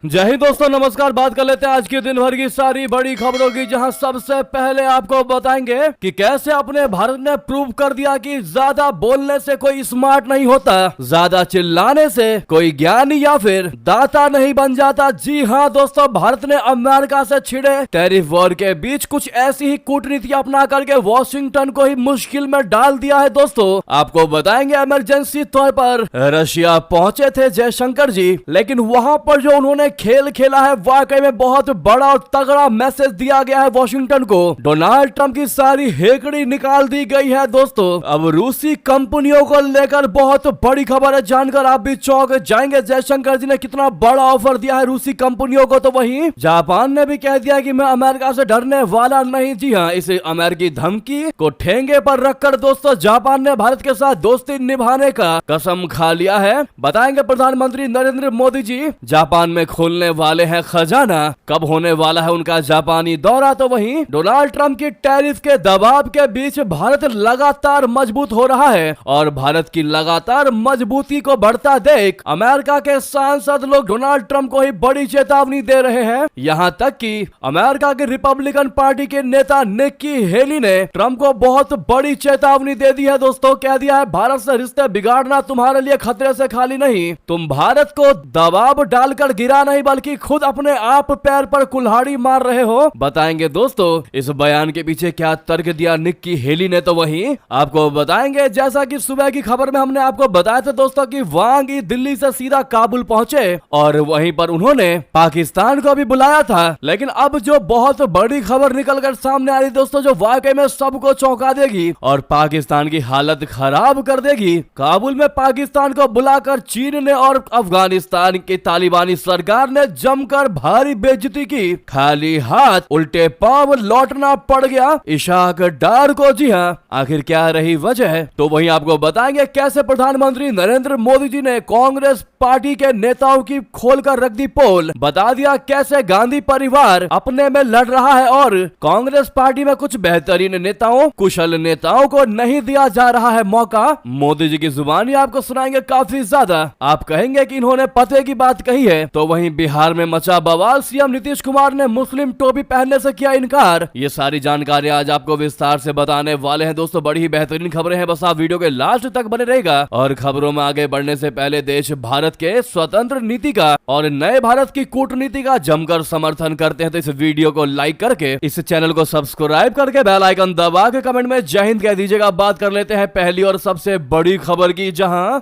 जय हिंद दोस्तों, नमस्कार। बात कर लेते हैं आज के दिन भर की सारी बड़ी खबरों की, जहां सबसे पहले आपको बताएंगे कि कैसे अपने भारत ने प्रूव कर दिया कि ज्यादा बोलने से कोई स्मार्ट नहीं होता, ज्यादा चिल्लाने से कोई ज्ञानी या फिर दाता नहीं बन जाता। जी हां दोस्तों, भारत ने अमेरिका से छिड़े टैरिफ वॉर के बीच कुछ ऐसी ही कूटनीति अपना करके वॉशिंगटन को ही मुश्किल में डाल दिया है। दोस्तों आपको बताएंगे इमरजेंसी तौर पर रशिया पहुंचे थे जयशंकर जी, लेकिन वहां पर जो उन्होंने खेल खेला है वाकई में बहुत बड़ा और तगड़ा मैसेज दिया गया है वॉशिंगटन को। डोनाल्ड ट्रंप की सारी हेकड़ी निकाल दी गई है। दोस्तों अब रूसी कंपनियों को लेकर बहुत बड़ी खबर है, जानकर आप भी चौंक जाएंगे। जयशंकर जी ने कितना बड़ा ऑफर दिया है रूसी कंपनियों को। तो वहीं जापान ने भी कह दिया कि मैं अमेरिका से डरने वाला नहीं। जी हाँ, इस अमेरिकी धमकी को ठेंगे पर रखकर दोस्तों जापान ने भारत के साथ दोस्ती निभाने का कसम खा लिया है। बताएंगे प्रधानमंत्री नरेंद्र मोदी जी जापान में खोलने वाले हैं खजाना, कब होने वाला है उनका जापानी दौरा। तो वहीं डोनाल्ड ट्रंप की टैरिफ के दबाव के बीच भारत लगातार मजबूत हो रहा है और भारत की लगातार मजबूती को बढ़ता देख अमेरिका के सांसद लोग डोनाल्ड ट्रंप को ही बड़ी चेतावनी दे रहे हैं। यहां तक कि अमेरिका के रिपब्लिकन पार्टी के नेता निक्की हेली ने ट्रंप को बहुत बड़ी चेतावनी दे दी है। दोस्तों कह दिया है भारत से रिश्ते बिगाड़ना तुम्हारे लिए खतरे से खाली नहीं, तुम भारत को दबाव डालकर गिरा नहीं बल्कि खुद अपने आप पैर पर कुल्हाड़ी मार रहे हो। बताएंगे दोस्तों इस बयान के पीछे क्या तर्क दिया निक्की हेली ने। तो वहीं आपको बताएंगे, जैसा कि सुबह की खबर में हमने आपको बताया था दोस्तों कि वांग यी दिल्ली से सीधा काबुल पहुंचे और वहीं पर उन्होंने पाकिस्तान को भी बुलाया था। लेकिन अब जो बहुत बड़ी खबर निकलकर सामने आ रही दोस्तों, जो वाकई में सबको चौंका देगी और पाकिस्तान की हालत खराब कर देगी। काबुल में पाकिस्तान को बुलाकर चीन ने और अफगानिस्तान की तालिबानी सरकार ने जमकर भारी बेइज्जती की, खाली हाथ उल्टे पांव लौटना पड़ गया इशाक डार को। जी हाँ, आखिर क्या रही वजह, तो वहीं आपको बताएंगे कैसे प्रधानमंत्री नरेंद्र मोदी जी ने कांग्रेस पार्टी के नेताओं की खोलकर रख दी पोल। बता दिया कैसे गांधी परिवार अपने में लड़ रहा है और कांग्रेस पार्टी में कुछ बेहतरीन नेताओं, कुशल नेताओं को नहीं दिया जा रहा है मौका। मोदी जी की जुबानी आपको सुनाएंगे काफी ज्यादा, आप कहेंगे कि इन्होंने पते की बात कही है। तो वहीं बिहार में मचा बवाल, सीएम नीतीश कुमार ने मुस्लिम टोपी पहनने से किया इनकार। ये सारी जानकारी आज आपको विस्तार से बताने वाले हैं दोस्तों। बड़ी ही बेहतरीन खबरें हैं, बस आप वीडियो के लास्ट तक बने रहेगा। और खबरों में आगे बढ़ने से पहले देश भारत के स्वतंत्र नीति का और नए भारत की कूटनीति का जमकर समर्थन करते हैं तो इस वीडियो को लाइक करके, इस चैनल को सब्सक्राइब करके, बेल आइकन दबा के कमेंट में जय हिंद कह दीजिएगा। बात कर लेते हैं पहली और सबसे बड़ी खबर की, जहां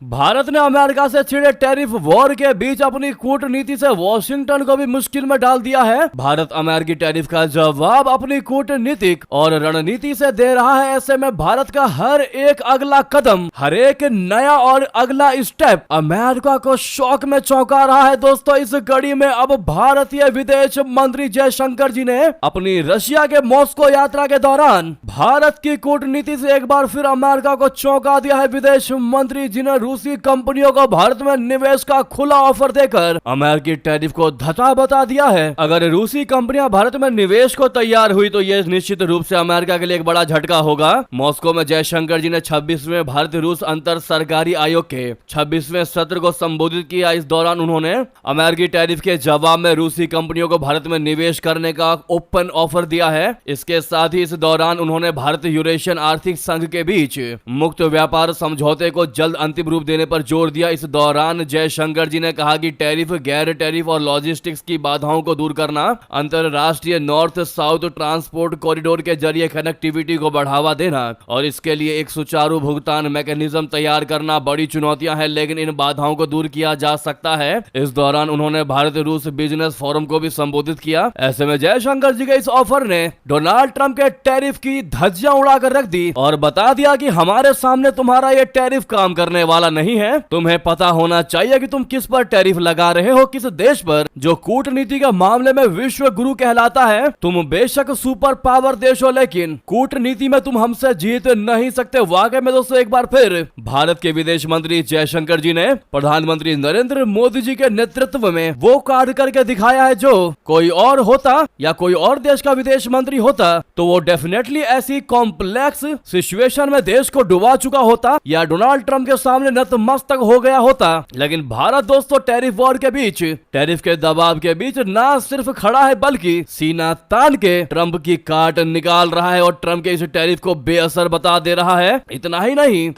भारत ने अमेरिका से छिड़े टैरिफ वॉर के बीच अपनी कूटनीति से वॉशिंगटन को भी मुश्किल में डाल दिया है। भारत अमेरिकी टैरिफ का जवाब अपनी कूटनीतिक और रणनीति से दे रहा है। ऐसे में भारत का हर एक अगला कदम, हर एक नया और अगला स्टेप अमेरिका को शौक में चौंका रहा है। दोस्तों इस कड़ी में अब भारतीय विदेश मंत्री जयशंकर जी ने अपनी रशिया के मॉस्को यात्रा के दौरान भारत की कूटनीति से एक बार फिर अमेरिका को चौंका दिया है। विदेश मंत्री जी ने रूसी कंपनियों को भारत में निवेश का खुला ऑफर देकर अमेरिकी टैरिफ को धता बता दिया है। अगर रूसी कंपनियां भारत में निवेश को तैयार हुई तो यह निश्चित रूप से अमेरिका के लिए एक बड़ा झटका होगा। मॉस्को में जयशंकर जी ने 26वें भारत रूस अंतर सरकारी आयोग के 26वें सत्र को संबोधित किया। इस दौरान उन्होंने अमेरिकी टैरिफ के जवाब में रूसी कंपनियों को भारत में निवेश करने का ओपन ऑफर दिया है। इसके साथ ही इस दौरान उन्होंने भारत यूरेशियन आर्थिक संघ के बीच मुक्त व्यापार समझौते को जल्द अंतिम रूप देने पर जोर दिया। इस दौरान जयशंकर जी ने कहा कि टैरिफ, गैर टैरिफ और लॉजिस्टिक्स की बाधाओं को दूर करना, अंतरराष्ट्रीय नॉर्थ साउथ ट्रांसपोर्ट कॉरिडोर के जरिए कनेक्टिविटी को बढ़ावा देना और इसके लिए एक सुचारू भुगतान मैकेनिज्म तैयार करना बड़ी चुनौतियां हैं, लेकिन इन बाधाओं को दूर किया जा सकता है। इस दौरान उन्होंने भारत रूस बिजनेस फोरम को भी संबोधित किया। ऐसे में जयशंकर जी के इस ऑफर ने डोनाल्ड ट्रंप के टैरिफ की धज्जियां उड़ाकर रख दी और बता दिया कि हमारे सामने तुम्हारा ये टैरिफ काम करने वाला नहीं है। तुम्हें पता होना चाहिए कि तुम किस पर टैरिफ लगा रहे हो, किस देश पर जो कूटनीति के मामले में विश्व गुरु कहलाता है। तुम बेशक सुपर पावर देश हो, लेकिन कूटनीति में तुम हमसे जीत नहीं सकते। वाकई में दोस्तों एक बार फिर भारत के विदेश मंत्री जयशंकर जी ने प्रधानमंत्री नरेंद्र मोदी जी के नेतृत्व में वो कार्य करके दिखाया है। जो कोई और होता या कोई और देश का विदेश मंत्री होता तो वो डेफिनेटली ऐसी कॉम्प्लेक्स सिचुएशन में देश को डुबा चुका होता या डोनाल्ड ट्रंप के सामने नतमस्तक हो गया होता। लेकिन भारत दोस्तों टैरिफ वॉर के बीच, टैरिफ के दबाव के बीच ना सिर्फ खड़ा है बल्कि सीना तान के ट्रंप की काट निकाल रहा है और ट्रंप के इस टैरिफ को बेअसर बता दे रहा है। इतना ही नहीं,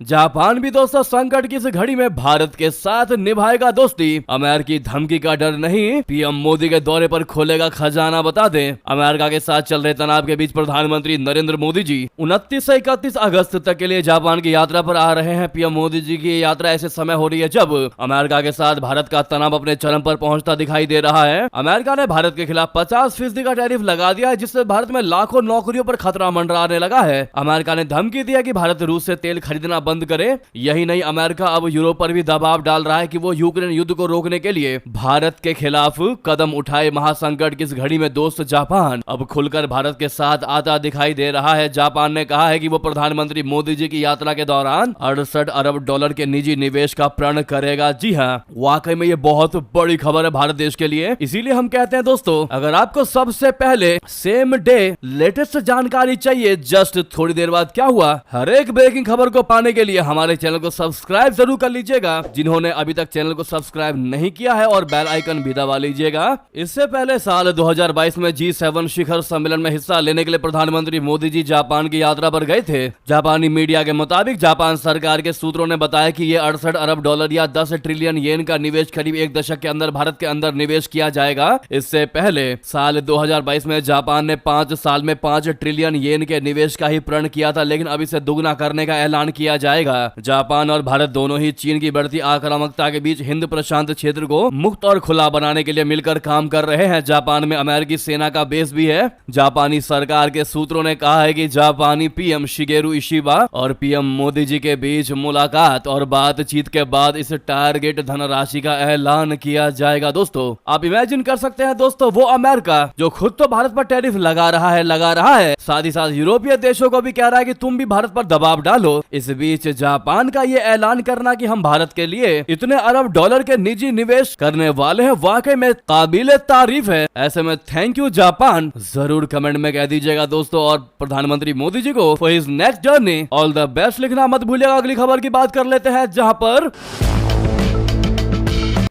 जापान भी दोस्तों संकट की इस घड़ी में भारत के साथ निभाएगा दोस्ती। अमेरिकी धमकी का डर नहीं, पीएम मोदी के दौरे पर खोलेगा खजाना बता दें। अमेरिका के साथ चल रहे तनाव के बीच प्रधानमंत्री नरेंद्र मोदी जी 29 से 31 अगस्त तक के लिए जापान की यात्रा पर आ रहे हैं। पीएम मोदी जी की यात्रा ऐसे समय हो रही है जब अमेरिका के साथ भारत का तनाव अपने चरम पर पहुंचता दिखाई दे रहा है। अमेरिका ने भारत के खिलाफ 50% का टैरिफ लगा दिया है, जिससे भारत में लाखों नौकरियों पर खतरा मंडराने लगा है। अमेरिका ने धमकी दिया कि भारत रूस से तेल खरीदना बंद करे। यही नहीं, अमेरिका अब यूरोप पर भी दबाव डाल रहा है कि वो यूक्रेन युद्ध को रोकने के लिए भारत के खिलाफ कदम उठाए। महासंकट की इस घड़ी में दोस्त जापान अब खुलकर भारत के साथ आता दिखाई दे रहा है। जापान ने कहा है कि वो प्रधानमंत्री मोदी जी की यात्रा के दौरान 68 अरब डॉलर के निजी निवेश का प्रण करेगा। जी हाँ, वाकई में ये बहुत बड़ी खबर है भारत देश के लिए। इसीलिए हम कहते हैं दोस्तों, अगर आपको सबसे पहले सेम डे लेटेस्ट जानकारी चाहिए, जस्ट थोड़ी देर बाद क्या हुआ, हर एक ब्रेकिंग खबर को पाने के लिए हमारे चैनल को सब्सक्राइब जरूर कर लीजिएगा। जिन्होंने अभी तक चैनल को सब्सक्राइब नहीं किया है, और बेल आइकन भी दबा लीजिएगा। इससे पहले साल 2022 में G7 शिखर सम्मेलन में हिस्सा लेने के लिए प्रधानमंत्री मोदी जी जापान की यात्रा पर गए थे। जापानी मीडिया के मुताबिक जापान सरकार के सूत्रों ने बताया कि ये 68 अरब डॉलर या 10 ट्रिलियन येन का निवेश करीब एक दशक के अंदर भारत के अंदर निवेश किया जाएगा। इससे पहले साल 2022 में जापान ने 5 साल में 5 ट्रिलियन येन के निवेश का ही प्रण किया था, लेकिन अब इसे दुगना करने का ऐलान किया जाएगा। जापान और भारत दोनों ही चीन की बढ़ती आक्रामकता के बीच हिंद प्रशांत क्षेत्र को मुक्त और खुला बनाने के लिए मिलकर काम कर रहे हैं। जापान में अमेरिकी सेना का बेस भी है। जापानी सरकार के सूत्रों ने कहा है कि जापानी पीएम शिगेरू इशिबा और पीएम मोदी जी के बीच मुलाकात और बातचीत के बाद इस टारगेट धनराशि का ऐलान किया जाएगा। दोस्तों आप इमेजिन कर सकते हैं दोस्तों, वो अमेरिका जो खुद तो भारत पर टैरिफ लगा रहा है, साथ ही साथ यूरोपीय देशों को भी कह रहा है कि तुम भी भारत पर दबाव डालो। इस बीच जापान का ये ऐलान करना कि हम भारत के लिए इतने अरब डॉलर के निजी निवेश करने वाले हैं, वाकई में काबिले तारीफ है। ऐसे में थैंक यू जापान जरूर कमेंट में कह दीजिएगा दोस्तों, और प्रधानमंत्री मोदी जी को for his next journey all the best लिखना मत भूलिएगा। अगली खबर की बात कर लेते हैं, जहां पर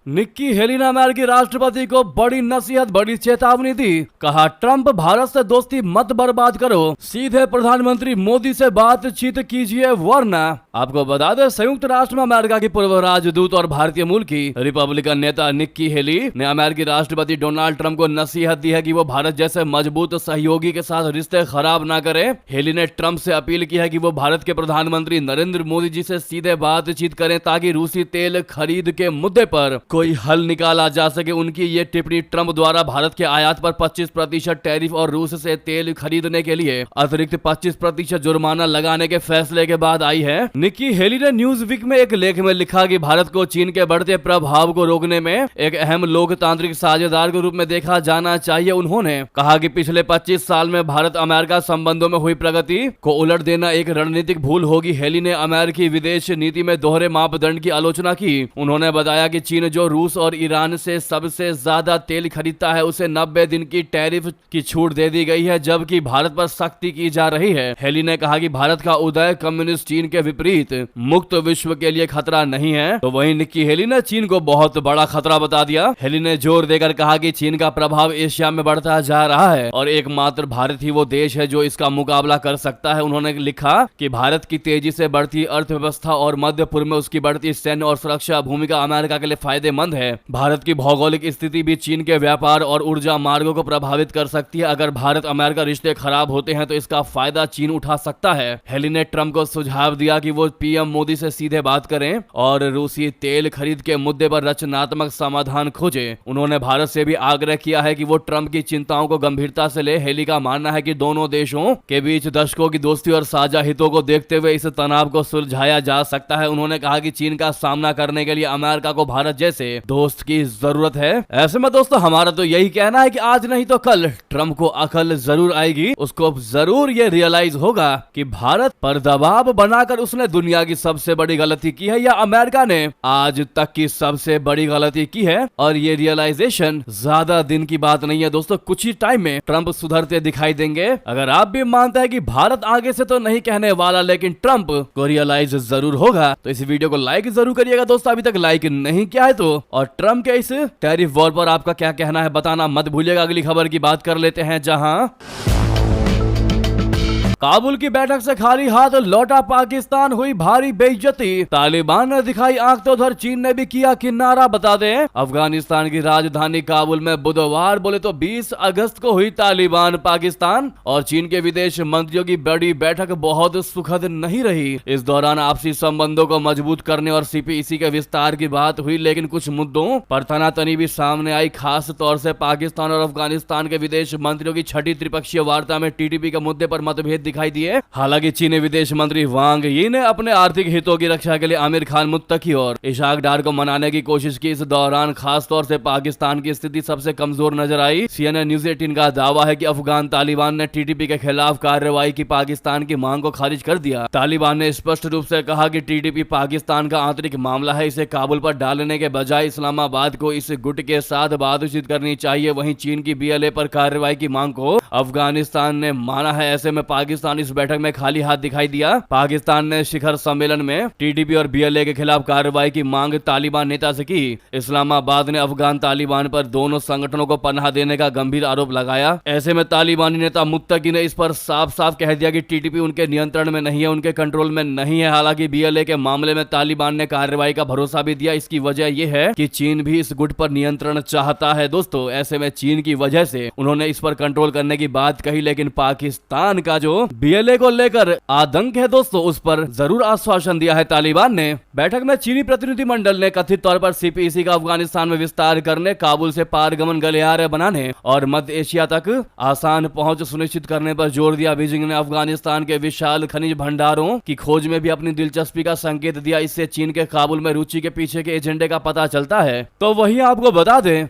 निक्की हेली ने अमेरिकी राष्ट्रपति को बड़ी नसीहत, बड़ी चेतावनी दी। कहा ट्रंप भारत से दोस्ती मत बर्बाद करो, सीधे प्रधानमंत्री मोदी से बातचीत कीजिए वरना। आपको बता दें, संयुक्त राष्ट्र में अमेरिका की पूर्व राजदूत और भारतीय मूल की रिपब्लिकन नेता निक्की हेली ने अमेरिकी राष्ट्रपति डोनाल्ड ट्रंप को नसीहत दी है कि वो भारत जैसे मजबूत सहयोगी के साथ रिश्ते खराब ना करे। हेली ने ट्रंप से अपील की है कि वो भारत के प्रधानमंत्री नरेंद्र मोदी जी से सीधे बातचीत करें ताकि रूसी तेल खरीद के मुद्दे पर कोई हल निकाला जा सके। उनकी ये टिप्पणी ट्रंप द्वारा भारत के आयात पर 25% टैरिफ और रूस से तेल खरीदने के लिए अतिरिक्त 25% जुर्माना लगाने के फैसले के बाद आई है। निक्की हेली ने न्यूज वीक में एक लेख में लिखा कि भारत को चीन के बढ़ते प्रभाव को रोकने में एक अहम लोकतांत्रिक साझेदार के रूप में देखा जाना चाहिए। उन्होंने कहा कि पिछले 25 साल में भारत अमेरिका संबंधों में हुई प्रगति को उलट देना एक रणनीतिक भूल होगी। हेली ने अमेरिकी विदेश नीति में दोहरे मापदंड की आलोचना की। उन्होंने बताया कि चीन जो रूस और ईरान से सबसे ज्यादा तेल खरीदता है, उसे 90 दिन की टैरिफ की छूट दे दी गई है, जबकि भारत पर सख्ती की जा रही है। हेली ने कहा कि भारत का उदय कम्युनिस्ट चीन के विपरीत मुक्त विश्व के लिए खतरा नहीं है। तो वहीं निक्की हेली ने चीन को बहुत बड़ा खतरा बता दिया। हेली ने जोर देकर कहा कि चीन का प्रभाव एशिया में बढ़ता जा रहा है और एकमात्र भारत ही वो देश है जो इसका मुकाबला कर सकता है। उन्होंने लिखा कि भारत की तेजी से बढ़ती अर्थव्यवस्था और मध्य पूर्व में उसकी बढ़ती सैन्य और सुरक्षा भूमिका अमेरिका के लिए फायदेमंद है। भारत की भौगोलिक स्थिति भी चीन के व्यापार और ऊर्जा मार्गों को प्रभावित कर सकती है। अगर भारत अमेरिका रिश्ते खराब होते हैं तो इसका फायदा चीन उठा सकता है। हेली ने ट्रंप को सुझाव दिया कि वो पीएम मोदी से सीधे बात करें और रूसी तेल खरीद के मुद्दे पर रचनात्मक समाधान खोजे। उन्होंने भारत से भी आग्रह किया है कि वो ट्रंप की चिंताओं को गंभीरता से ले। हेली का मानना है कि दोनों देशों के बीच दशकों की दोस्ती और साझा हितों को देखते हुए इस तनाव को सुलझाया जा सकता है। उन्होंने कहा कि चीन का सामना करने के लिए अमेरिका को भारत जैसे जैसे दोस्त की जरूरत है। ऐसे में दोस्तों हमारा तो यही कहना है कि आज नहीं तो कल ट्रम्प को अकल जरूर आएगी। उसको जरूर ये रियलाइज होगा कि भारत पर दबाव बनाकर उसने दुनिया की सबसे बड़ी गलती की है या अमेरिका ने आज तक की सबसे बड़ी गलती की है। और ये रियलाइजेशन ज्यादा दिन की बात नहीं है दोस्तों, कुछ ही टाइम में ट्रम्प सुधरते दिखाई देंगे। अगर आप भी मानते हैं कि भारत आगे से तो नहीं कहने वाला लेकिन ट्रम्प को रियलाइज जरूर होगा तो इस वीडियो को लाइक जरूर करिएगा दोस्तों, अभी तक लाइक नहीं किया है तो। और ट्रम्प के इस टैरिफ वॉर पर आपका क्या कहना है बताना मत भूलिएगा। अगली खबर की बात कर लेते हैं, जहां काबुल की बैठक से खाली हाथ लौटा पाकिस्तान, हुई भारी बेइज्जती। तालिबान ने दिखाई आंख तो उधर चीन ने भी किया किनारा। बता दें अफगानिस्तान की राजधानी काबुल में बुधवार बोले तो 20 अगस्त को हुई तालिबान, पाकिस्तान और चीन के विदेश मंत्रियों की बड़ी बैठक बहुत सुखद नहीं रही। इस दौरान आपसी संबंधों को मजबूत करने और सीपीईसी के विस्तार की बात हुई, लेकिन कुछ मुद्दों पर तनातनी भी सामने आई। खास तौर से पाकिस्तान और अफगानिस्तान के विदेश मंत्रियों की छठी त्रिपक्षीय वार्ता में टीटीपी के मुद्दे पर मतभेद दिखाई दिए। हालांकि चीनी विदेश मंत्री वांग यी ने अपने आर्थिक हितों की रक्षा के लिए आमिर खान मुत्तकी और इशाक डार को मनाने की कोशिश की। इस दौरान खास तौर से पाकिस्तान की स्थिति सबसे कमजोर नजर आई। CNN न्यूज 18 का दावा है कि अफगान तालिबान ने टीटीपी के खिलाफ कार्रवाई की पाकिस्तान की मांग को खारिज कर दिया। तालिबान ने स्पष्ट रूप से कहा कि टीटीपी पाकिस्तान का आंतरिक मामला है, इसे काबुल पर डालने के बजाय इस्लामाबाद को इस गुट के साथ बातचीत करनी चाहिए। वहीं चीन की BLA पर कार्रवाई की मांग को अफगानिस्तान ने माना है। ऐसे में पाकिस्तान इस बैठक में खाली हाथ दिखाई दिया। पाकिस्तान ने शिखर सम्मेलन में टीटीपी और BLA के खिलाफ कार्रवाई की मांग तालिबान नेता से की। इस्लामाबाद ने अफगान तालिबान पर दोनों संगठनों को पनाह देने का गंभीर आरोप लगाया। ऐसे में तालिबानी नेता मुत्तकी ने इस पर साफ साफ कह दिया कि टीटीपी उनके नियंत्रण में नहीं है, उनके कंट्रोल में नहीं है। हालांकि BLA के मामले में तालिबान ने कार्रवाई का भरोसा भी दिया। इसकी वजह यह है कि चीन भी इस गुट पर नियंत्रण चाहता है दोस्तों। ऐसे में चीन की वजह से उन्होंने इस पर कंट्रोल करने की बात कही, लेकिन पाकिस्तान का जो BLA को लेकर आतंक है दोस्तों उस पर जरूर आश्वासन दिया है तालिबान ने। बैठक में चीनी प्रतिनिधिमंडल ने कथित तौर पर सीपीईसी का अफगानिस्तान में विस्तार करने, काबुल से पारगमन गलियारे बनाने और मध्य एशिया तक आसान पहुंच सुनिश्चित करने पर जोर दिया। बीजिंग ने अफगानिस्तान के विशाल खनिज भंडारों की खोज में भी अपनी दिलचस्पी का संकेत दिया। इससे चीन के काबुल में रुचि के पीछे के एजेंडे का पता चलता है। तो वही आपको बता दें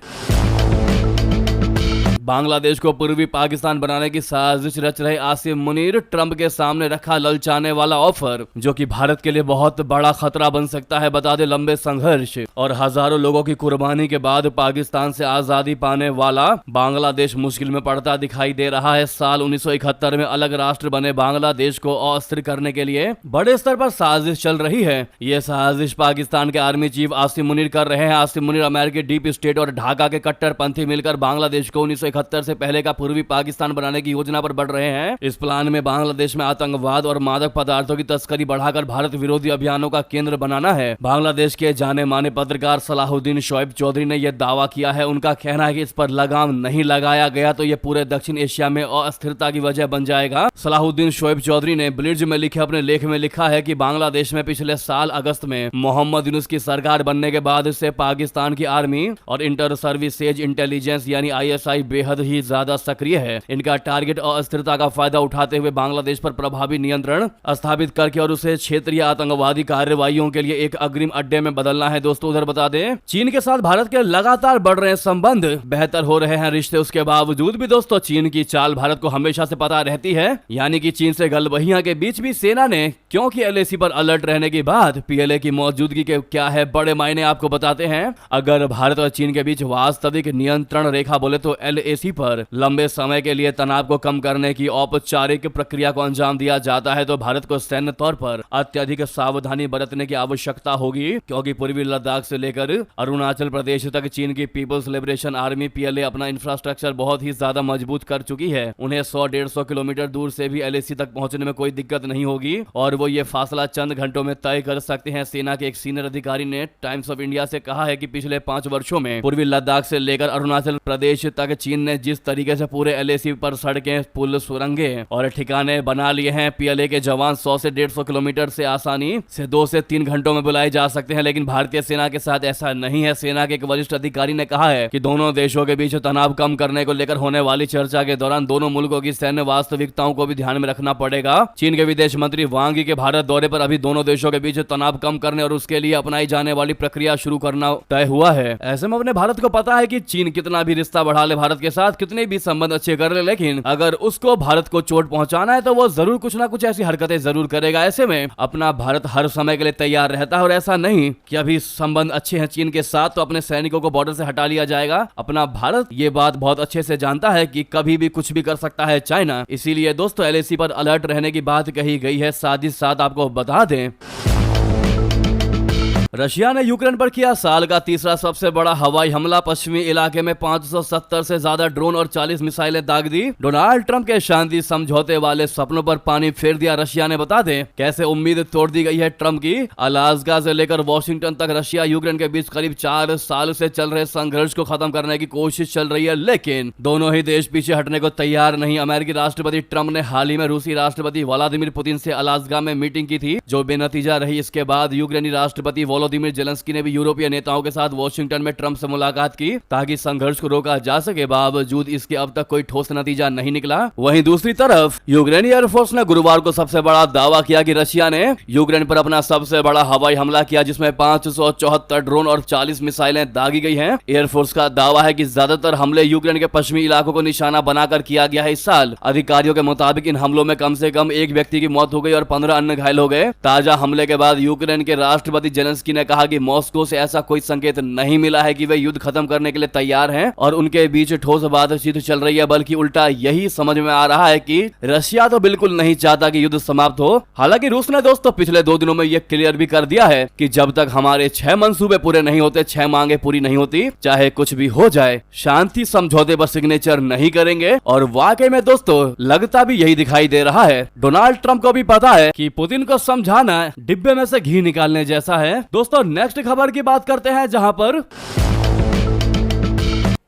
बांग्लादेश को पूर्वी पाकिस्तान बनाने की साजिश रच रहे आसिम मुनीर ट्रंप के सामने रखा ललचाने वाला ऑफर, जो कि भारत के लिए बहुत बड़ा खतरा बन सकता है। बता दे लंबे संघर्ष और हजारों लोगों की कुर्बानी के बाद पाकिस्तान से आजादी पाने वाला बांग्लादेश मुश्किल में पड़ता दिखाई दे रहा है। साल 1971 में अलग राष्ट्र बने बांग्लादेश को अस्थिर करने के लिए बड़े स्तर पर साजिश चल रही है। ये साजिश पाकिस्तान के आर्मी चीफ आसिम मुनीर कर रहे हैं। आसिम मुनीर अमेरिकी डीप स्टेट और ढाका के कट्टरपंथी मिलकर बांग्लादेश को 1971 से पहले का पूर्वी पाकिस्तान बनाने की योजना पर बढ़ रहे हैं। इस प्लान में बांग्लादेश में आतंकवाद और मादक पदार्थों की तस्करी बढ़ाकर भारत विरोधी अभियानों का केंद्र बनाना है। बांग्लादेश के जाने माने पत्रकार सलाहुद्दीन शोएब चौधरी ने यह दावा किया है। उनका कहना है कि इस पर लगाम नहीं लगाया गया तो यह पूरे दक्षिण एशिया में अस्थिरता की वजह बन जाएगा। सलाहुद्दीन शोएब चौधरी ने ब्लिट्ज में लिखे अपने लेख में लिखा है कि बांग्लादेश में पिछले साल अगस्त में मोहम्मद यूनुस की सरकार बनने के बाद से पाकिस्तान की आर्मी और इंटर सर्विसेज इंटेलिजेंस यानी ISI बेहद ही ज्यादा सक्रिय है। इनका टारगेट अस्थिरता का फायदा उठाते हुए बांग्लादेश पर प्रभावी नियंत्रण स्थापित करके और उसे क्षेत्रीय आतंकवादी कार्रवाइयों के लिए एक अग्रिम अड्डे में बदलना है। दोस्तों उधर बता दें चीन के साथ भारत के लगातार बढ़ रहे संबंध, बेहतर हो रहे हैं रिश्ते, उसके बावजूद भी दोस्तों चीन की चाल भारत को हमेशा से पता रहती है। यानी कि चीन से गलबहियां के बीच भी सेना ने क्योंकि LAC पर अलर्ट रहने के बाद PLA की मौजूदगी के क्या है बड़े मायने आपको बताते हैं। अगर भारत और चीन के बीच वास्तविक नियंत्रण रेखा बोले तो LAC पर लंबे समय के लिए तनाव को कम करने की औपचारिक प्रक्रिया को अंजाम दिया जाता है तो भारत को सैन्य तौर पर अत्यधिक सावधानी बरतने की आवश्यकता होगी, क्योंकि पूर्वी लद्दाख से लेकर अरुणाचल प्रदेश तक चीन की पीपल्स लिबरेशन आर्मी PLA अपना इंफ्रास्ट्रक्चर बहुत ही ज्यादा मजबूत कर चुकी है। उन्हें 100-150 किलोमीटर दूर से भी LAC तक पहुंचने में कोई दिक्कत नहीं होगी और वो ये फासला चंद घंटों में तय कर सकते हैं। सेना के एक सीनियर अधिकारी ने टाइम्स ऑफ इंडिया से कहा है कि पिछले 5 वर्षों में पूर्वी लद्दाख से लेकर अरुणाचल प्रदेश तक चीन ने जिस तरीके से पूरे LAC पर सड़कें, पुल, सुरंगें और ठिकाने बना लिए हैं, PLA के जवान 100 से 150 किलोमीटर से आसानी से 2 से 3 घंटों में बुलाए जा सकते हैं, लेकिन भारतीय सेना के साथ ऐसा नहीं है। सेना के एक वरिष्ठ अधिकारी ने कहा है कि दोनों देशों के बीच तनाव कम करने को लेकर होने वाली चर्चा के दौरान दोनों मुल्कों की सैन्य वास्तविकताओं को भी ध्यान में रखना पड़ेगा। चीन के विदेश मंत्री वांग यी के भारत दौरे पर अभी दोनों देशों के बीच तनाव कम करने और उसके लिए अपनाई जाने वाली प्रक्रिया शुरू करना तय हुआ है। ऐसे में अपने भारत को पता है कि चीन कितना भी रिश्ता बढ़ा ले भारत के साथ, कितने भी संबंध अच्छे कर ले, लेकिन अगर उसको भारत को चोट पहुंचाना है तो वो जरूर कुछ ना कुछ ऐसी हरकतें जरूर करेगा। ऐसे में अपना भारत हर समय के लिए तैयार रहता है और ऐसा नहीं कि अभी संबंध अच्छे हैं चीन के साथ तो अपने सैनिकों को बॉर्डर से हटा लिया जाएगा। अपना भारत ये बात बहुत अच्छे से जानता है कि कभी भी कुछ भी कर सकता है चाइना। इसीलिए दोस्तों LAC पर अलर्ट रहने की बात कही गई है। साथ ही साथ आपको बता दें, रशिया ने यूक्रेन पर किया साल का तीसरा सबसे बड़ा हवाई हमला। पश्चिमी इलाके में 570 से ज्यादा ड्रोन और 40 मिसाइलें दाग दी। डोनाल्ड ट्रंप के शांति समझौते वाले सपनों पर पानी फेर दिया रशिया ने। बता दें कैसे उम्मीद तोड़ दी गई है ट्रंप की। अलास्का से लेकर वॉशिंगटन तक रशिया यूक्रेन के बीच करीब 4 साल से चल रहे संघर्ष को खत्म करने की कोशिश चल रही है, लेकिन दोनों ही देश पीछे हटने को तैयार नहीं। अमेरिकी राष्ट्रपति ट्रंप ने हाल ही में रूसी राष्ट्रपति व्लादिमीर पुतिन से अलास्का में मीटिंग की थी, जो बेनतीजा रही। इसके बाद यूक्रेनी राष्ट्रपति वोलोदिमीर जेलेंस्की ने भी यूरोपीय नेताओं के साथ वॉशिंगटन में ट्रंप से मुलाकात की ताकि संघर्ष को रोका जा सके। बावजूद इसके अब तक कोई ठोस नतीजा नहीं निकला। वहीं दूसरी तरफ यूक्रेनी एयरफोर्स ने गुरुवार को सबसे बड़ा दावा किया कि रशिया ने यूक्रेन पर अपना सबसे बड़ा हवाई हमला किया, जिसमें 574 ड्रोन और 40 मिसाइलें दागी गई हैं। एयरफोर्स का दावा है कि ज्यादातर हमले यूक्रेन के पश्चिमी इलाकों को निशाना बनाकर किया गया है। इस साल अधिकारियों के मुताबिक इन हमलों में कम से कम 1 व्यक्ति की मौत हो गई और 15 अन्य घायल हो गए। ताजा हमले के बाद यूक्रेन के राष्ट्रपति जेलेंस्की ने कहा कि मॉस्को से ऐसा कोई संकेत नहीं मिला है कि वे युद्ध खत्म करने के लिए तैयार हैं और उनके बीच ठोस बातचीत चल रही है, बल्कि उल्टा यही समझ में आ रहा है कि रशिया तो बिल्कुल नहीं चाहता कि युद्ध समाप्त हो। हालांकि रूस ने दोस्तों पिछले 2 दिनों में यह क्लियर भी कर दिया है कि जब तक हमारे 6 मंसूबे पूरे नहीं होते, 6 मांगे पूरी नहीं होती, चाहे कुछ भी हो जाए, शांति समझौते पर सिग्नेचर नहीं करेंगे। और वाकई में दोस्तों लगता भी यही दिखाई दे रहा है। डोनाल्ड ट्रंप को भी पता है कि पुतिन को समझाना डिब्बे में से घी निकालने जैसा है। दोस्तों नेक्स्ट खबर की बात करते हैं, जहां पर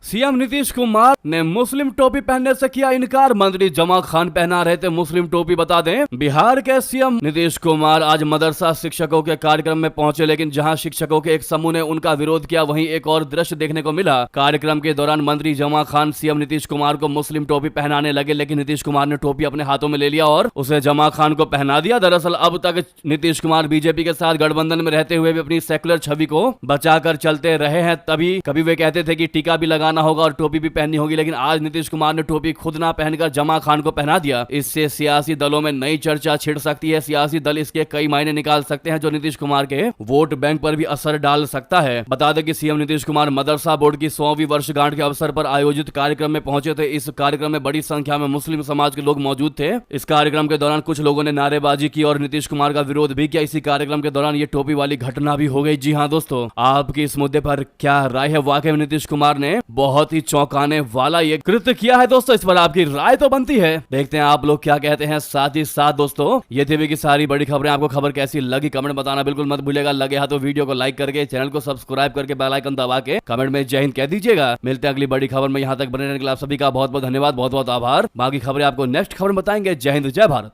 सीएम नीतीश कुमार ने मुस्लिम टोपी पहनने से किया इनकार। मंत्री जमा खान पहना रहे थे मुस्लिम टोपी। बता दें बिहार के सीएम नीतीश कुमार आज मदरसा शिक्षकों के कार्यक्रम में पहुंचे, लेकिन जहां शिक्षकों के एक समूह ने उनका विरोध किया, वहीं एक और दृश्य देखने को मिला। कार्यक्रम के दौरान मंत्री जमा खान सीएम नीतीश कुमार को मुस्लिम टोपी पहनाने लगे, लेकिन नीतीश कुमार ने टोपी अपने हाथों में ले लिया और उसे जमा खान को पहना दिया। दरअसल अब तक नीतीश कुमार बीजेपी के साथ गठबंधन में रहते हुए भी अपनी सेकुलर छवि को बचाकर चलते रहे हैं। तभी कभी वे कहते थे कि टीका भी लगाना होगा और टोपी भी पहननी होगी, लेकिन आज नीतीश कुमार ने टोपी खुद ना पहनकर जमा खान को पहना दिया। इससे सियासी दलों में नई चर्चा छिड़ सकती है। सियासी दल इसके कई मायने निकाल सकते हैं, जो नीतीश कुमार के वोट बैंक पर भी असर डाल सकता है। बता दें कि सीएम नीतीश कुमार मदरसा बोर्ड की 100वीं वर्षगांठ के अवसर पर आयोजित कार्यक्रम में पहुंचे थे। इस कार्यक्रम में बड़ी संख्या में मुस्लिम समाज के लोग मौजूद थे। इस कार्यक्रम के दौरान कुछ लोगों ने नारेबाजी की और नीतीश कुमार का विरोध भी किया। इसी कार्यक्रम के दौरान ये टोपी वाली घटना भी हो गई। जी हाँ दोस्तों, आपकी इस मुद्दे पर क्या राय है? वाकई में नीतीश कुमार ने बहुत ही चौंकाने वाला ये कृत्य किया है दोस्तों। इस पर आपकी राय तो बनती है, देखते हैं आप लोग क्या कहते हैं। साथ ही साथ दोस्तों ये थी की सारी बड़ी खबरें। आपको खबर कैसी लगी कमेंट बताना बिल्कुल मत भूलिएगा। लगे हाथ तो वीडियो को लाइक करके चैनल को सब्सक्राइब करके बेल आइकन दबा के कमेंट में जय हिंद कह दीजिएगा। मिलते हैं अगली बड़ी खबर में। यहाँ तक बने रहने के लिए आप सभी का बहुत बहुत धन्यवाद, बहुत बहुत आभार। बाकी खबरें आपको नेक्स्ट खबर में बताएंगे। जय हिंद, जय भारत।